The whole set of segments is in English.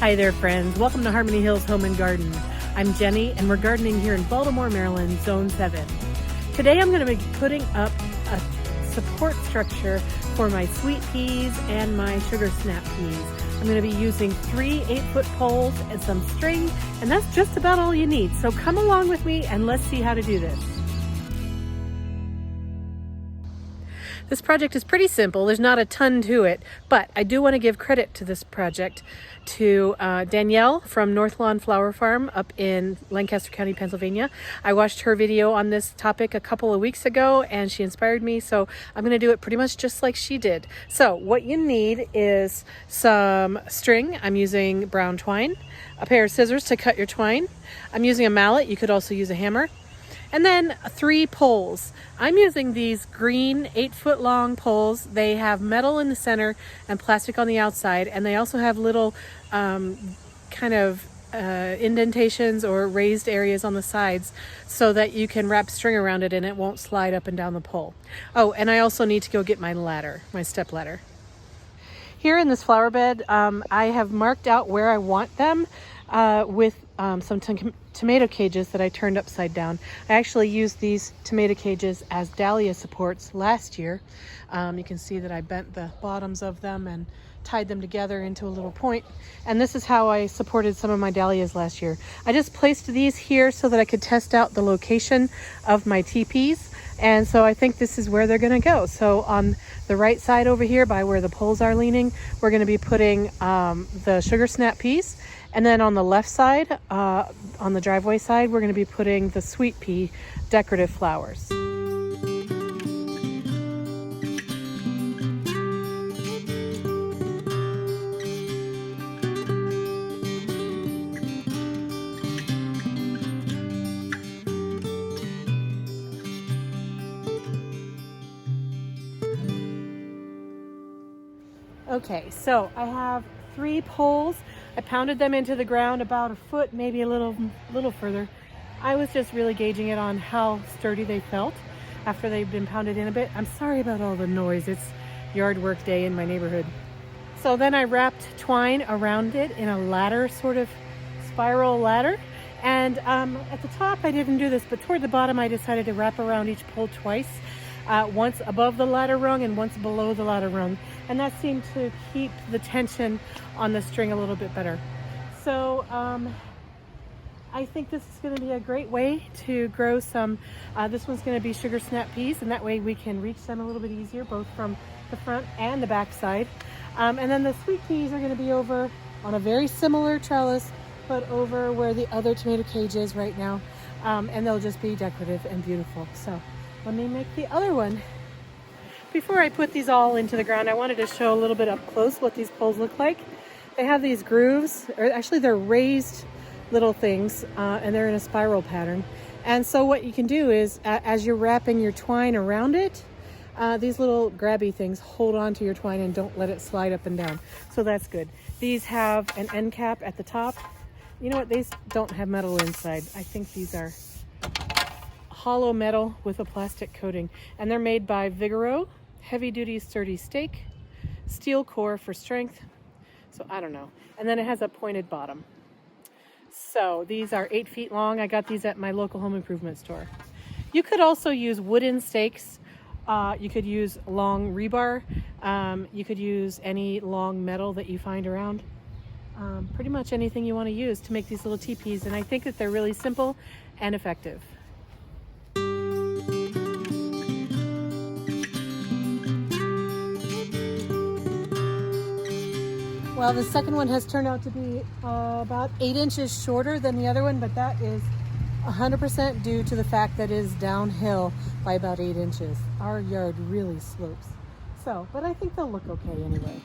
Hi there, friends. Welcome to Harmony Hills Home and Garden. I'm Jenny, and we're gardening here in Baltimore, Maryland, Zone 7. Today I'm going to be putting up a support structure for my sweet peas and my sugar snap peas. I'm going to be using 3 8-foot poles and some string, and that's just about all you need. So come along with me and let's see how to do this. This project is pretty simple. There's not a ton to it, but I do want to give credit to this project to Danielle from North Lawn Flower Farm up in Lancaster County, Pennsylvania. I watched her video on this topic a couple of weeks ago and she inspired me, so I'm going to do it pretty much just like she did. So what you need is some string. I'm using brown twine, a pair of scissors to cut your twine. I'm using a mallet. You could also use a hammer. And then 3 poles. I'm using these green 8-foot long poles. They have metal in the center and plastic on the outside, and they also have little indentations or raised areas on the sides so that you can wrap string around it and it won't slide up and down the pole. Oh, and I also need to go get my ladder, my step ladder. Here in this flower bed, I have marked out where I want them with some tomato cages that I turned upside down. I actually used these tomato cages as dahlia supports last year. You can see that I bent the bottoms of them and tied them together into a little point. And this is how I supported some of my dahlias last year. I just placed these here so that I could test out the location of my teepees. And so I think this is where they're going to go. So on the right side over here by where the poles are leaning, we're going to be putting the sugar snap peas. And then on the left side, on the driveway side, we're going to be putting the sweet pea decorative flowers. Okay, so I have 3 poles. I pounded them into the ground about a foot, maybe a little further. I was just really gauging it on how sturdy they felt after they've been pounded in a bit. I'm sorry about all the noise. It's yard work day in my neighborhood. So then I wrapped twine around it in a ladder, sort of spiral ladder. And at the top I didn't do this, but toward the bottom I decided to wrap around each pole twice. Once above the ladder rung and once below the ladder rung. And that seemed to keep the tension on the string a little bit better. So I think this is going to be a great way to grow some, this one's going to be sugar snap peas, and that way we can reach them a little bit easier, both from the front and the back side. And then the sweet peas are going to be over on a very similar trellis, but over where the other tomato cage is right now. And they'll just be decorative and beautiful. So let me make the other one. Before I put these all into the ground, I wanted to show a little bit up close what these poles look like. They have these grooves, or actually they're raised little things, and they're in a spiral pattern. And so what you can do is, as you're wrapping your twine around it, these little grabby things hold on to your twine and don't let it slide up and down. So that's good. These have an end cap at the top. You know what, these don't have metal inside. I think these are hollow metal with a plastic coating, and they're made by Vigoro, heavy duty sturdy stake, steel core for strength. So I don't know. And then it has a pointed bottom. So these are 8 feet long. I got these at my local home improvement store. You could also use wooden stakes. You could use long rebar. You could use any long metal that you find around. Pretty much anything you want to use to make these little teepees. And I think that they're really simple and effective. Well, the second one has turned out to be about 8 inches shorter than the other one, but that is 100% due to the fact that it is downhill by about 8 inches. Our yard really slopes. So, but I think they'll look okay anyway.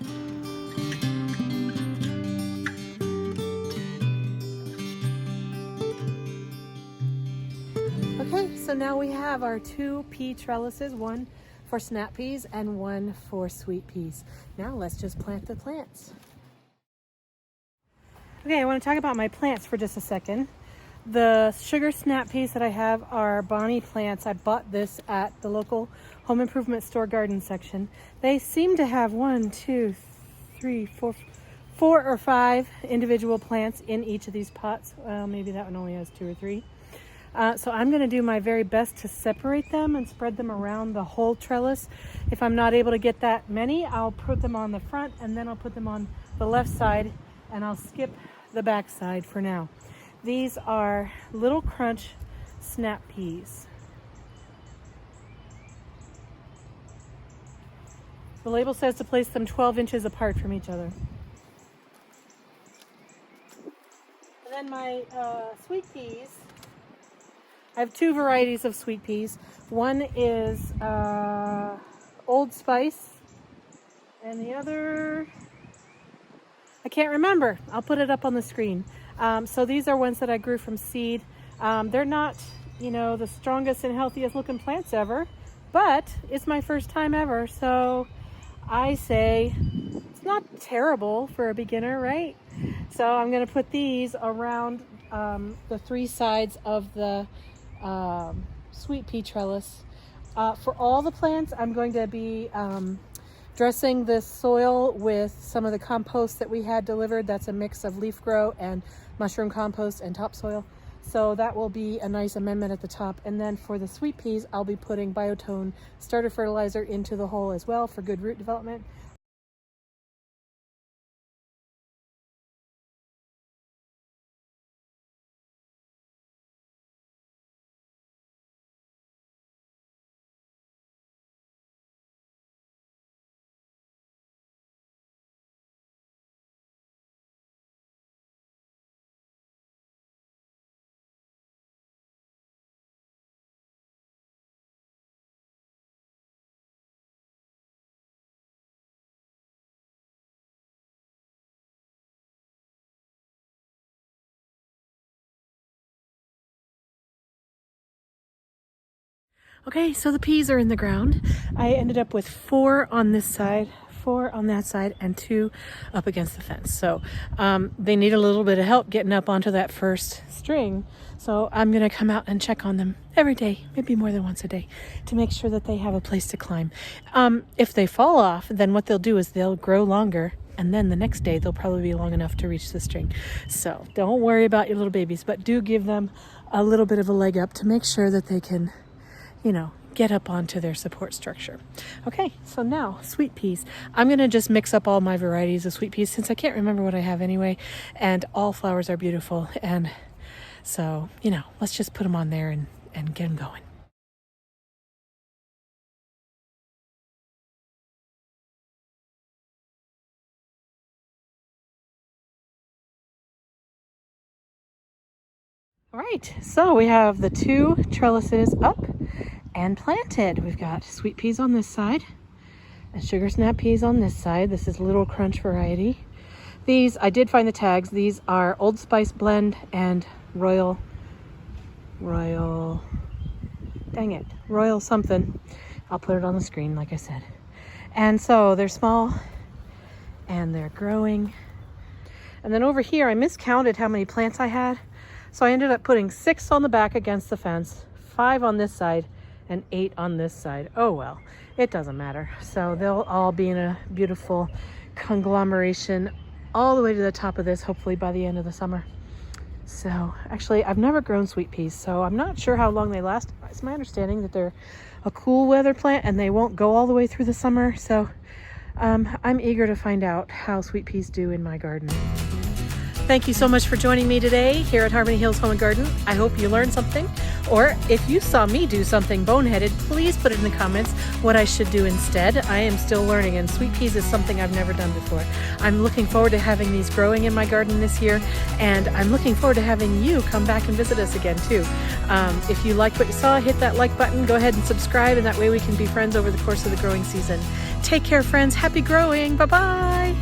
Okay, so now we have our 2 pea trellises, one for snap peas and one for sweet peas. Now let's just plant the plants. Okay, I want to talk about my plants for just a second. The sugar snap peas that I have are Bonnie plants. I bought this at the local home improvement store garden section. They seem to have 1, 2, 3, 4, 4 or 5 individual plants in each of these pots. Well, maybe that one only has 2 or 3. So I'm going to do my very best to separate them and spread them around the whole trellis. If I'm not able to get that many, I'll put them on the front, and then I'll put them on the left side, and I'll skip the back side for now. These are Little Crunch snap peas. The label says to place them 12 inches apart from each other. And then my sweet peas. I have 2 varieties of sweet peas. One is Old Spice, and the other, I can't remember. I'll put it up on the screen. So these are ones that I grew from seed. They're not, the strongest and healthiest looking plants ever, but it's my first time ever. So I say it's not terrible for a beginner, right? So I'm going to put these around the 3 sides of the sweet pea trellis. For all the plants, I'm going to be dressing this soil with some of the compost that we had delivered. That's a mix of leaf grow and mushroom compost and topsoil. So that will be a nice amendment at the top. And then for the sweet peas, I'll be putting Biotone starter fertilizer into the hole as well for good root development. Okay, so the peas are in the ground. I ended up with 4 on this side, 4 on that side, and 2 up against the fence. So they need a little bit of help getting up onto that first string. So I'm going to come out and check on them every day, maybe more than once a day, to make sure that they have a place to climb. If they fall off, then what they'll do is they'll grow longer, and then the next day they'll probably be long enough to reach the string. So don't worry about your little babies, but do give them a little bit of a leg up to make sure that they can, get up onto their support structure. Okay, so now sweet peas. I'm going to just mix up all my varieties of sweet peas since I can't remember what I have anyway, and all flowers are beautiful. And so, let's just put them on there and get them going. All right, so we have the 2 trellises up and planted. We've got sweet peas on this side and sugar snap peas on this side. This is Little Crunch variety. These, I did find the tags. These are Old Spice blend and Royal something. I'll put it on the screen, like I said. And so they're small and they're growing. And then over here, I miscounted how many plants I had. So I ended up putting 6 on the back against the fence, 5 on this side, and 8 on this side. Oh well, it doesn't matter. So they'll all be in a beautiful conglomeration all the way to the top of this, hopefully by the end of the summer. So actually, I've never grown sweet peas, so I'm not sure how long they last. It's my understanding that they're a cool weather plant and they won't go all the way through the summer. So I'm eager to find out how sweet peas do in my garden. Thank you so much for joining me today here at Harmony Hills Home and Garden. I hope you learned something, or if you saw me do something boneheaded, please put it in the comments what I should do instead. I am still learning, and sweet peas is something I've never done before. I'm looking forward to having these growing in my garden this year, and I'm looking forward to having you come back and visit us again too. If you liked what you saw, hit that like button, go ahead and subscribe, and that way we can be friends over the course of the growing season. Take care, friends. Happy growing. Bye-bye.